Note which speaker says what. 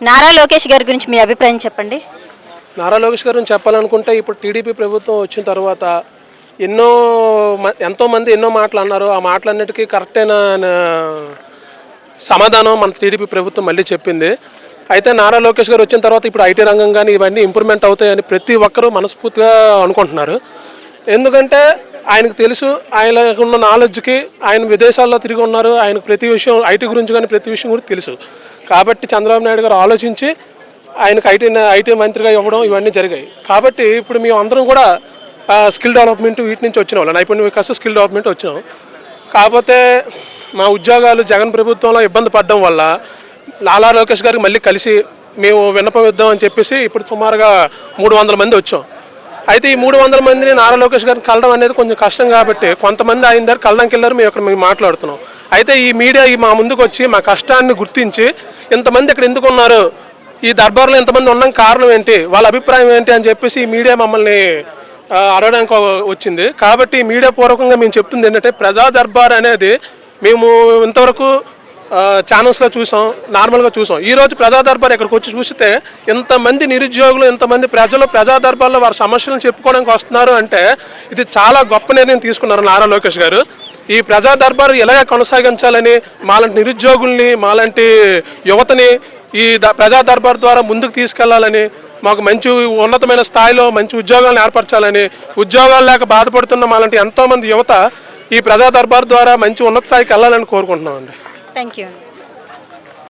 Speaker 1: నారా లోకేష్ గారి గురించి మీ అభిప్రాయం చెప్పండి.
Speaker 2: నారా లోకేష్ గారిని చెప్పాలనుకుంటే ఇప్పుడు టీడీపీ ప్రభుత్వం వచ్చిన తర్వాత ఎంతోమంది ఎన్నో మాటలు అన్నారు. ఆ మాటలన్నిటికీ కరెక్ట్ అయిన సమాధానం మన టీడీపీ ప్రభుత్వం మళ్ళీ చెప్పింది. అయితే నారా లోకేష్ గారు వచ్చిన తర్వాత ఇప్పుడు ఐటీ రంగం కానీ ఇవన్నీ ఇంప్రూవ్మెంట్ అవుతాయని ప్రతి ఒక్కరూ మనస్ఫూర్తిగా అనుకుంటున్నారు. ఎందుకంటే ఆయనకు తెలుసు, ఆయనకు ఉన్న నాలెడ్జ్కి ఆయన విదేశాల్లో తిరిగి ఉన్నారు. ఆయనకు ప్రతి విషయం ఐటీ గురించి కానీ ప్రతి విషయం కూడా తెలుసు. కాబట్టి చంద్రబాబు నాయుడు గారు ఆలోచించి ఆయనకు ఐటీ మంత్రిగా ఇవ్వడం ఇవన్నీ జరిగాయి. కాబట్టి ఇప్పుడు మేము అందరం కూడా స్కిల్ డెవలప్మెంట్ వీటి నుంచి వచ్చిన వాళ్ళు, నైపుణ్య వికాసం స్కిల్ డెవలప్మెంట్ వచ్చినాం. కాకపోతే మా ఉద్యోగాలు జగన్ ప్రభుత్వంలో ఇబ్బంది పడడం వల్ల నారా లోకేష్ గారికి మళ్ళీ కలిసి మేము విన్నపం ఇద్దాం అని చెప్పేసి ఇప్పుడు సుమారుగా 300 మంది వచ్చాం. అయితే ఈ 300 మందిని నారా లోకేష్ గారిని కలడం అనేది కొంచెం కష్టం కాబట్టి కొంతమంది ఆయన దగ్గర కలడానికి వెళ్ళారు. మేము ఇక్కడ మేము మాట్లాడుతున్నాం. అయితే ఈ మీడియా మా ముందుకు వచ్చి మా కష్టాన్ని గుర్తించి ఇంతమంది ఇక్కడ ఎందుకు ఉన్నారు, ఈ దర్బార్లో ఇంతమంది ఉండడం కారణం ఏంటి, వాళ్ళ అభిప్రాయం ఏంటి అని చెప్పేసి ఈ మీడియా మమ్మల్ని అడగడానికి వచ్చింది. కాబట్టి మీడియా పూర్వకంగా మేము చెప్తుంది ఏంటంటే ప్రజా దర్బార్ అనేది మేము ఇంతవరకు ఛానల్స్లో చూసాం, నార్మల్గా చూసాం. ఈరోజు ప్రజా దర్బార్ ఇక్కడికి వచ్చి చూస్తే ఇంతమంది నిరుద్యోగులు, ఇంతమంది ప్రజలు ప్రజా దర్బార్లో వారి సమస్యలను చెప్పుకోవడానికి వస్తున్నారు అంటే ఇది చాలా గొప్ప నిర్ణయం తీసుకున్నారు నారా లోకేష్ గారు. ఈ ప్రజా దర్బార్ ఇలాగే కొనసాగించాలని మాలాంటి నిరుద్యోగుల్ని, మాలాంటి యువతని ఈ ప్రజా దర్బార్ ద్వారా ముందుకు తీసుకెళ్లాలని, మాకు మంచి ఉన్నతమైన స్థాయిలో మంచి ఉద్యోగాలను ఏర్పరచాలని, ఉద్యోగాలు లేక బాధపడుతున్న మాలాంటి ఎంతోమంది యువత ఈ ప్రజా దర్బార్ ద్వారా మంచి ఉన్నత స్థాయికి వెళ్ళాలని కోరుకుంటున్నామండి.
Speaker 1: Thank you.